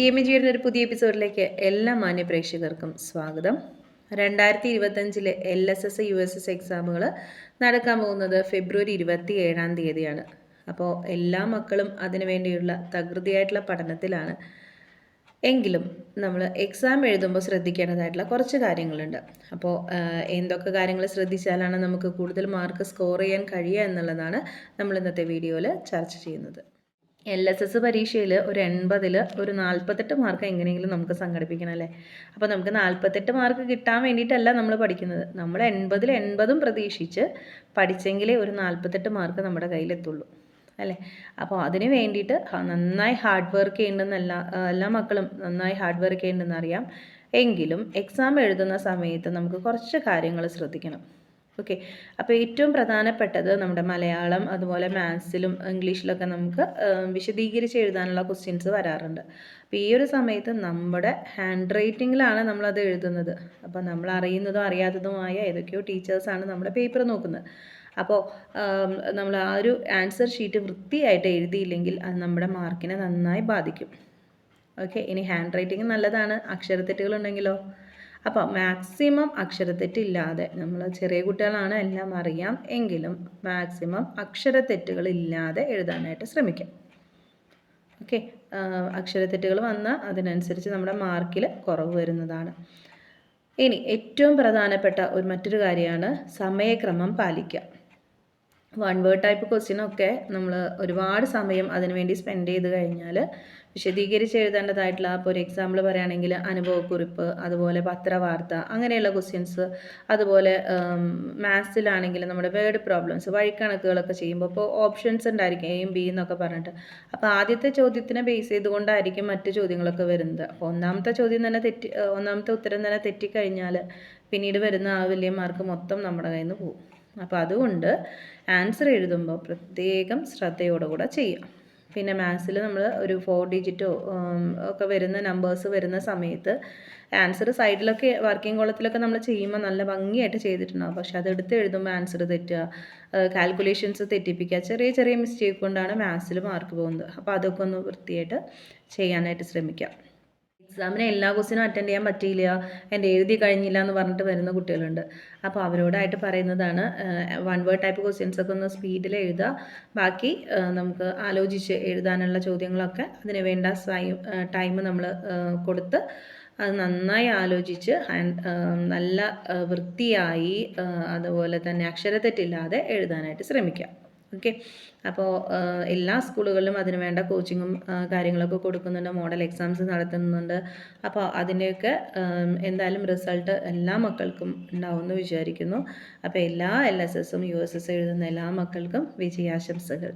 TMGയുടെ ഒരു പുതിയ എപ്പിസോഡിലേക്ക് എല്ലാ മാന്യ പ്രേക്ഷകർക്കും സ്വാഗതം. 2025 LSS USS എക്സാമുകൾ നടക്കാൻ പോകുന്നത് ഫെബ്രുവരി 27 അപ്പോൾ എല്ലാ മക്കളും അതിനു വേണ്ടിയുള്ള തകൃതിയായിട്ടുള്ള പഠനത്തിലാണ്. എങ്കിലും നമ്മൾ എക്സാം എഴുതുമ്പോൾ ശ്രദ്ധിക്കേണ്ടതായിട്ടുള്ള കുറച്ച് കാര്യങ്ങളുണ്ട്. അപ്പോൾ എന്തൊക്കെ കാര്യങ്ങൾ ശ്രദ്ധിച്ചാലാണ് നമുക്ക് കൂടുതൽ മാർക്ക് സ്കോർ ചെയ്യാൻ കഴിയുക എന്നുള്ളതാണ് നമ്മൾ ഇന്നത്തെ വീഡിയോയിൽ ചർച്ച ചെയ്യുന്നത്. LSS പരീക്ഷയിൽ ഒരു 80-ൽ ഒരു 48 മാർക്ക് എങ്ങനെയെങ്കിലും നമുക്ക് സംഘടിപ്പിക്കണം അല്ലേ. അപ്പോൾ നമുക്ക് 48 മാർക്ക് കിട്ടാൻ വേണ്ടിയിട്ടല്ല നമ്മൾ പഠിക്കുന്നത്. നമ്മൾ 80-ൽ 80 പ്രതീക്ഷിച്ച് പഠിച്ചെങ്കിലേ ഒരു 48 മാർക്ക് നമ്മുടെ കയ്യിലെത്തുള്ളൂ അല്ലേ. അപ്പോൾ അതിന് വേണ്ടിയിട്ട് നന്നായി ഹാർഡ് വർക്ക് ചെയ്യേണ്ടെന്ന് എല്ലാ മക്കളും നന്നായി ഹാർഡ് വർക്ക് ചെയ്യേണ്ടെന്ന് അറിയാം. എങ്കിലും എക്സാം എഴുതുന്ന സമയത്ത് നമുക്ക് കുറച്ച് കാര്യങ്ങൾ ശ്രദ്ധിക്കണം. ഓക്കെ, അപ്പോൾ ഏറ്റവും പ്രധാനപ്പെട്ടത് നമ്മുടെ മലയാളം അതുപോലെ മാത്സിലും ഇംഗ്ലീഷിലൊക്കെ നമുക്ക് വിശദീകരിച്ച് എഴുതാനുള്ള ക്വസ്റ്റ്യൻസ് വരാറുണ്ട്. അപ്പോൾ ഈ ഒരു സമയത്ത് നമ്മുടെ ഹാൻഡ് റൈറ്റിങ്ങിലാണ് നമ്മളത് എഴുതുന്നത്. അപ്പോൾ നമ്മൾ അറിയുന്നതോ അറിയാത്തതുമായ ഏതൊക്കെയോ ടീച്ചേഴ്സാണ് നമ്മുടെ പേപ്പർ നോക്കുന്നത്. അപ്പോൾ നമ്മൾ ആ ഒരു ആൻസർ ഷീറ്റ് വൃത്തിയായിട്ട് എഴുതിയില്ലെങ്കിൽ അത് നമ്മുടെ മാർക്കിനെ നന്നായി ബാധിക്കും. ഓക്കെ, ഇനി ഹാൻഡ് റൈറ്റിംഗ് നല്ലതാണ്, അക്ഷരത്തെറ്റുകളുണ്ടെങ്കിലോ? അപ്പോൾ മാക്സിമം അക്ഷരത്തെറ്റില്ലാതെ, നമ്മൾ ചെറിയ കുട്ടികളാണ് എല്ലാം അറിയാം, എങ്കിലും മാക്സിമം അക്ഷരത്തെറ്റുകളില്ലാതെ എഴുതാനായിട്ട് ശ്രമിക്കാം. ഓക്കെ, അക്ഷരത്തെറ്റുകൾ വന്നാൽ അതിനനുസരിച്ച് നമ്മുടെ മാർക്കിൽ കുറവ് വരുന്നതാണ്. ഇനി ഏറ്റവും പ്രധാനപ്പെട്ട മറ്റൊരു കാര്യമാണ് സമയക്രമം പാലിക്കുക. വൺ വേർഡ് ടൈപ്പ് ക്വസ്റ്റ്യനൊക്കെ നമ്മൾ ഒരുപാട് സമയം അതിനുവേണ്ടി സ്പെൻഡ് ചെയ്ത് കഴിഞ്ഞാൽ വിശദീകരിച്ച് എഴുതേണ്ടതായിട്ടുള്ള, ഇപ്പോൾ ഒരു എക്സാമ്പിൾ പറയുകയാണെങ്കിൽ അനുഭവക്കുറിപ്പ്, അതുപോലെ പത്രവാർത്ത, അങ്ങനെയുള്ള ക്വസ്റ്റ്യൻസ്, അതുപോലെ മാത്സിലാണെങ്കിൽ നമ്മുടെ വേർഡ് പ്രോബ്ലംസ്, വഴിക്കണക്കുകളൊക്കെ ചെയ്യുമ്പോൾ ഇപ്പോൾ ഓപ്ഷൻസ് ഉണ്ടായിരിക്കും എയും ബി എന്നൊക്കെ പറഞ്ഞിട്ട്. അപ്പോൾ ആദ്യത്തെ ചോദ്യത്തിനെ ബേസ് ചെയ്തുകൊണ്ടായിരിക്കും മറ്റ് ചോദ്യങ്ങളൊക്കെ വരുന്നത്. അപ്പോൾ ഒന്നാമത്തെ ഉത്തരം തന്നെ തെറ്റിക്കഴിഞ്ഞാൽ പിന്നീട് വരുന്ന ആ വലിയ മാർക്ക് മൊത്തം നമ്മുടെ കയ്യിൽ നിന്ന് പോകും. അപ്പോൾ അതുകൊണ്ട് ആൻസർ എഴുതുമ്പോൾ പ്രത്യേകം ശ്രദ്ധയോടുകൂടെ ചെയ്യാം. പിന്നെ മാത്സിൽ നമ്മൾ ഒരു 4 ഡിജിറ്റോ ഒക്കെ വരുന്ന നമ്പേഴ്സ് വരുന്ന സമയത്ത് ആൻസർ സൈഡിലൊക്കെ വർക്കിംഗ് കോളത്തിലൊക്കെ നമ്മൾ ചെയ്യുമ്പോൾ നല്ല ഭംഗിയായിട്ട് ചെയ്തിട്ടുണ്ടാകും. പക്ഷെ അതെടുത്ത് എഴുതുമ്പോൾ ആൻസർ തെറ്റുക, കാൽക്കുലേഷൻസ് തെറ്റിപ്പിക്കുക, ചെറിയ ചെറിയ മിസ്റ്റേക്ക് കൊണ്ടാണ് മാത്സിൽ മാർക്ക് പോകുന്നത്. അപ്പോൾ അതൊക്കെ ഒന്ന് വൃത്തിയായിട്ട് ചെയ്യാനായിട്ട് ശ്രമിക്കാം. എക്സാമിന് എല്ലാ ക്വസ്റ്റിനും അറ്റൻഡ് ചെയ്യാൻ പറ്റിയില്ല, എൻ്റെ എഴുതി കഴിഞ്ഞില്ല എന്ന് പറഞ്ഞിട്ട് വരുന്ന കുട്ടികളുണ്ട്. അപ്പോൾ അവരോടായിട്ട് പറയുന്നതാണ്, വൺ വേർഡ് ടൈപ്പ് ക്വസ്റ്റ്യൻസ് ഒക്കെ ഒന്ന് സ്പീഡിൽ എഴുതുക. ബാക്കി നമുക്ക് ആലോചിച്ച് എഴുതാനുള്ള ചോദ്യങ്ങളൊക്കെ അതിന് വേണ്ട ടൈം നമ്മൾ കൊടുത്ത് അത് നന്നായി ആലോചിച്ച് നല്ല വൃത്തിയായി അതുപോലെ തന്നെ അക്ഷരത്തെറ്റില്ലാതെ എഴുതാനായിട്ട് ശ്രമിക്കാം. ഓക്കെ, അപ്പോൾ എല്ലാ സ്കൂളുകളിലും അതിന് വേണ്ട കോച്ചിങ്ങും കാര്യങ്ങളൊക്കെ കൊടുക്കുന്നുണ്ട്, മോഡൽ എക്സാംസ് നടത്തുന്നുണ്ട്. അപ്പോൾ അതിൻ്റെയൊക്കെ എന്തായാലും റിസൾട്ട് എല്ലാ മക്കൾക്കും ഉണ്ടാവുമെന്ന് വിചാരിക്കുന്നു. അപ്പോൾ എല്ലാ LSS USS എഴുതുന്ന എല്ലാ മക്കൾക്കും വിജയാശംസകൾ.